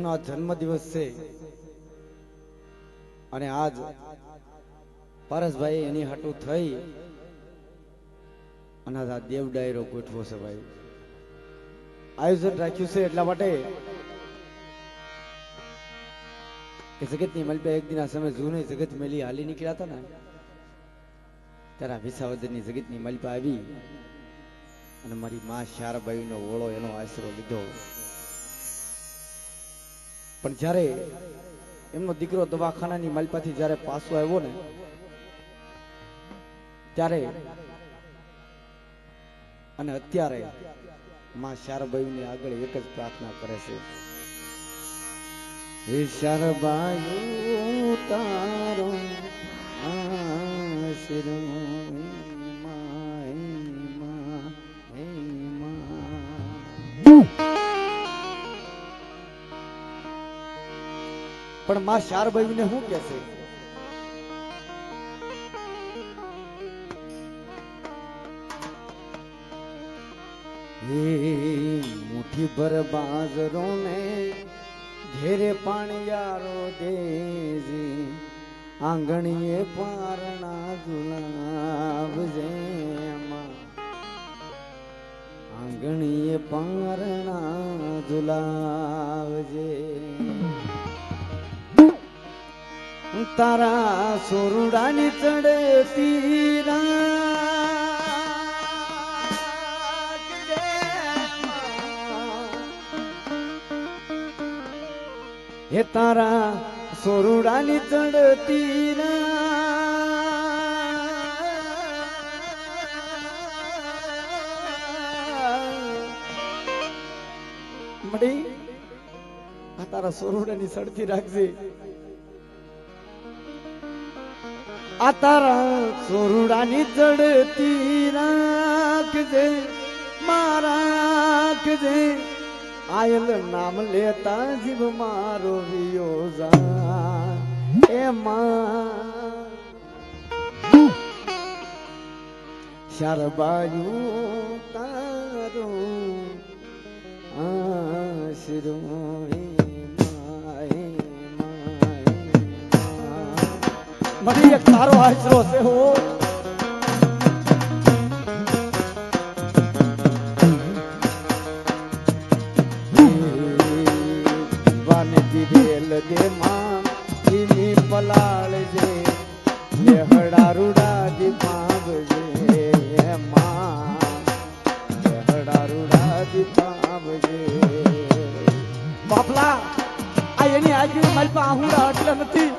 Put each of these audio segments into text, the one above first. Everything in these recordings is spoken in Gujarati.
એમનો આ જન્મ દિવસ છે અને આજ પારસભાઈ એની હાટું થઈ અને આ દેવ ડાયરો ગોઠવો છે ભાઈ, આયોજન રાખ્યું છે એટલા માટે કે જગતની મલપે એક દિન આ સમય જૂની જગત મેલી હાલી નીકળ્યા હતા ને ત્યારે વિસાવદરની જગતની મલપે આવી અને મારી માં શારબાઈનો ઓળો એનો આશરો લીધો. પણ જ્યારે એમનો દીકરો દવાખાનાની મલપાથી જ્યારે પાછો આવ્યો ને ત્યારે અને અત્યારે માં શારબાઈની આગળ એક જ પ્રાર્થના કરે છે, હે શારબાઈ તારો આશરો પણ માં શારબાઈ ને શું કે છે, હે મુઠ્ઠી ભર બાજરો ને ઘેરે પાણિયારો દેજી આંગણીએ પારણા ઝુલાવજે, આંગણીએ પારણા ઝુલાવજે, તારા સોરુડાની ચડતી હે તારા સોરુડાની ચડતી મડી આ તારા સોરુડાની ચડતી રાખજે, આ તારા સોરુડાની ચડતી રાખજે મારા રાખજે, આયલ નામ લેતા જીવ મારો વિયો જા એમાં શારબાયું તારો આશરો મને એક તારો આશરો છે હો, દે માં જીની પલાળ જે લેહડા રૂડા દી પાવજે માં, લેહડા રૂડા દી પાવજે બાપલા આ એની આગળ મલપા આહુડા એટલે નથી,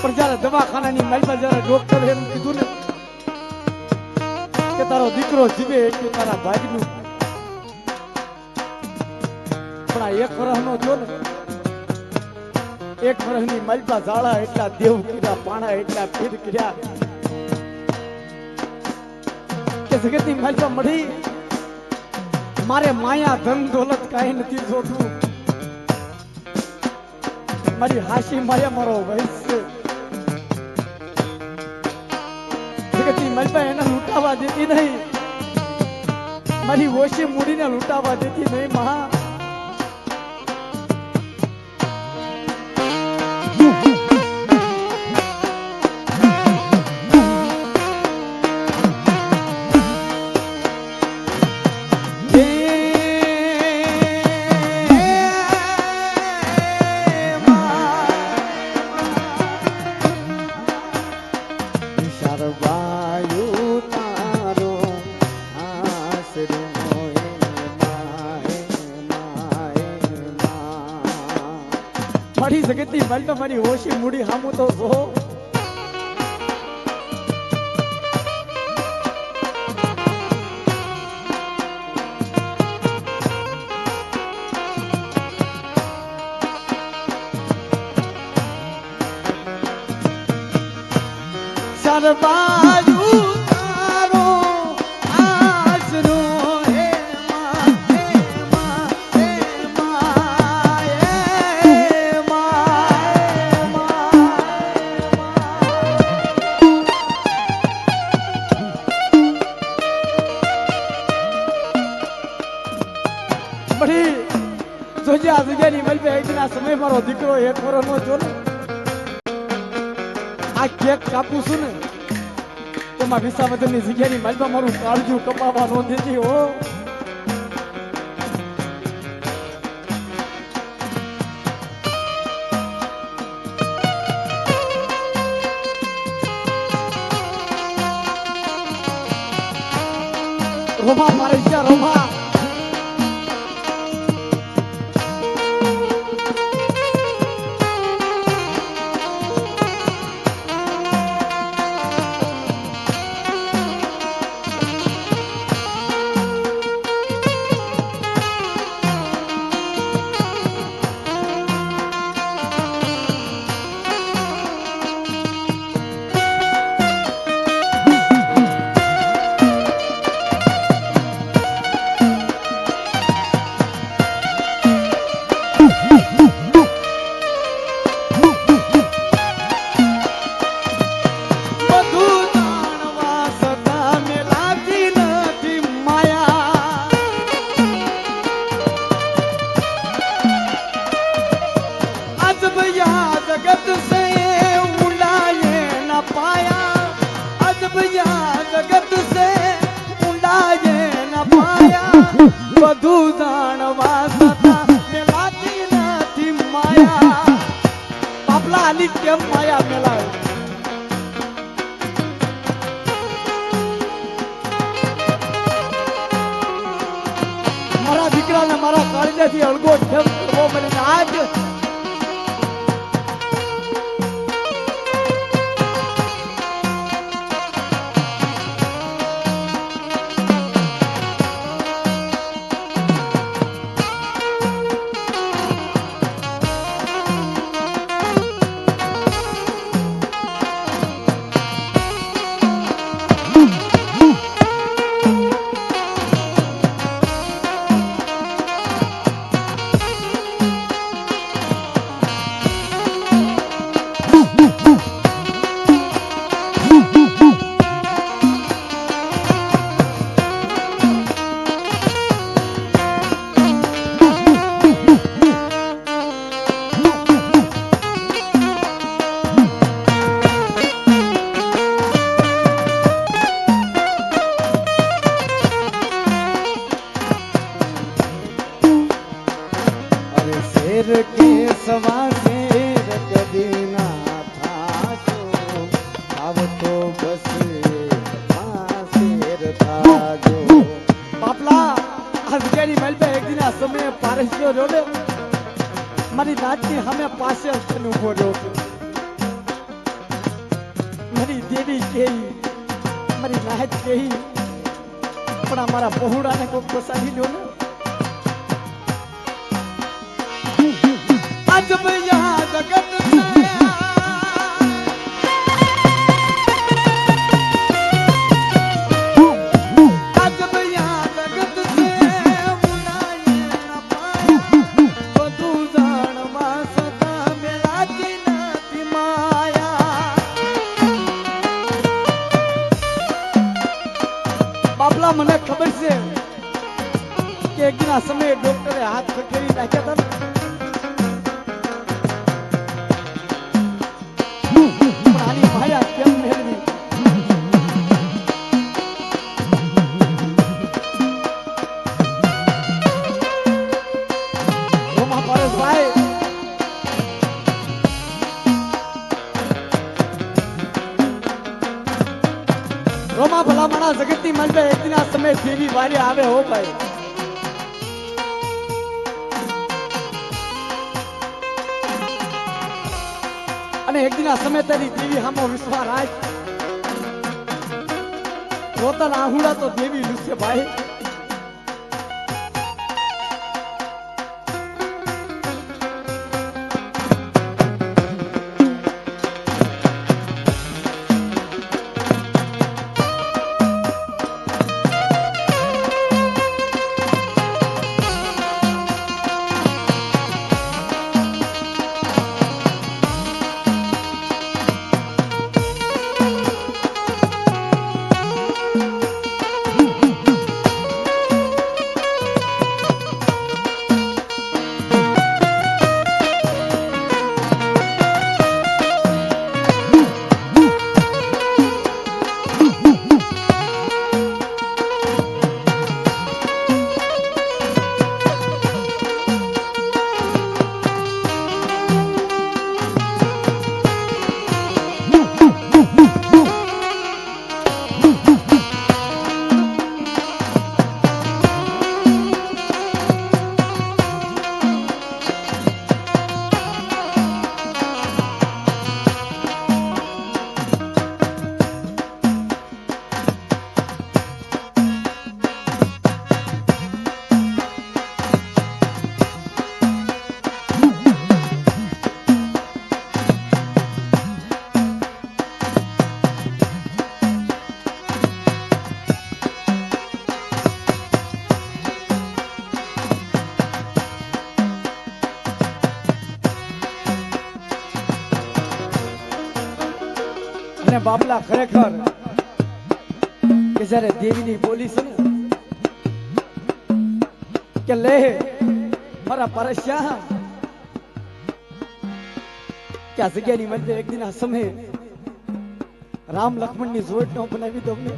પણ જ્યારે દવાખાનાની મલપા જ્યારે ડોક્ટર એમ કીધું ને કે તારો દીકરો જીવે એટલું તારા ભાગનું, પણ આ એક વર્ષનો જો ને એક વર્ષની મલપા ઝાડા એટલા દેવ કર્યા પાણા એટલા પીર કર્યા કે જગતની મલપા મળી મારે માયા ધન દોલત કાંઈ નથી જોતું, મારી હાશી માયા મારો વૈસ જગતની મલપા એને લૂંટાવા દેતી નહીં, મારી ઓછી મૂડીને લૂંટાવા દેતી નહીં મહા, મારી જગતની મલપા મારી ઓછી મૂડી હામું તો જો શારબાયું તારો આશરો હે માં હે માં જોજે આ જગ્યા બે દિના સમય મારો દીકરો એક વર્ષ નો જો ને આ કેક કાપું છું ને તેમાં વિસાવદરની જગ્યાની માલમાં મારું કાળજું કપાવા નો દેતી હો. રોમા મારે ત્યાં રોમા जगत से उड़ाए न पाया, अजब या जगत से उड़ाए न पाया, बधु जाणवा सता मेलाती नथी माया. बापला आली केम माया मेलावे મારા દીકરાને મારા કાળજાથી અળગો કેમ કરવો મને આજ शेर के सवा शेर कभी ना था जो अब तो बस शेर था जो. बापला आज केरी मल पे एक दिन आ समय पारस जो रोले મારી નાચની સામે પાસે અસ્તન ઉભો રહ્યો. મારી દેવી કેવી મારી નાચ કેવી પણ અમારા પહોળાને કોઈ પસાવી લ્યો ને. अजब यहाँ जगत से अजब यहाँ जगत से उड़ाए न पाया, बधु जाणवा सदा मेलाती नथी माया. બાપલા મને ખબર છે કે એક દિન આ સમયે ડોક્ટરે હાથ ખખેરી નાખ્યા હતા ને રોમા ભલા માણા જગતની મંડે એક દિન આ સમય દેવી વારે આવે હો ભાઈ. અને એક દિન આ સમય તારી દેવી સામો વિશ્વાસ રાખ રોતન આહુડા તો દેવી લુસે ભાઈ. બાપલા ખરેખર કે જ્યારે દેવીની બોલી છે ને કે લે મારા પરસ્યા કે આ જગ્યાની મધ્ય એક દિન આ સમયે રામ લક્ષ્મણની જોડ નો બનાવી દઉં ને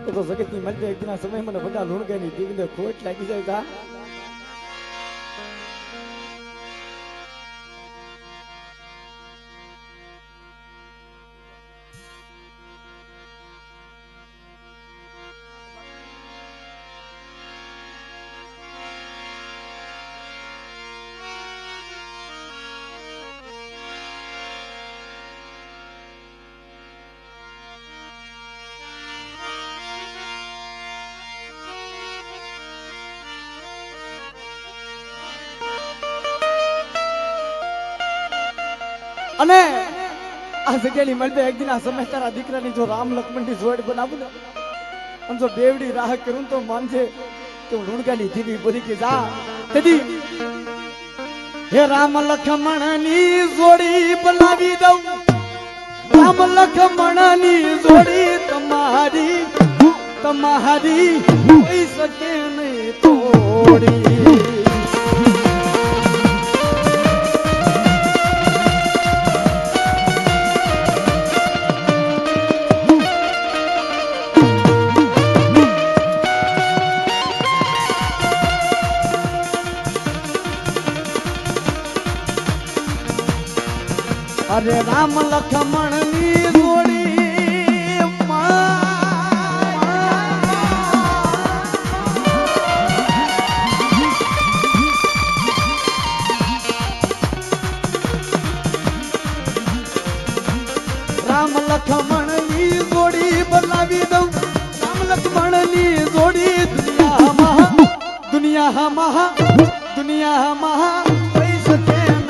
તો જગતની મધ્ય એક દિન આ સમયે મને બધા લુણગાની દેવીને ખોટ લાગી જાય તા અને આ જગ્યાની મળે એક દિન આ સમય તારા દીકરાની જો રામ લક્ષ્મણની જોડ બનાવું ને અને જો બેવડી રાહ કરું તો માનજે તો લુણગાની દીવી બોલી કે જા તેથી હે રામ લક્ષ્મણની જોડી બનાવી દઉં રામ લક્ષ્મણની જોડી તમારી તમારી કોઈ શકે નહીં તોડી અરે રામ લક્ષ્મણ ની જોડી રામ લક્ષ્મણ ની જોડી બનાવી દઉં રામ લક્ષ્મણ ની જોડી દુનિયામાં દુનિયામાં દુનિયામાં કોઈ શકે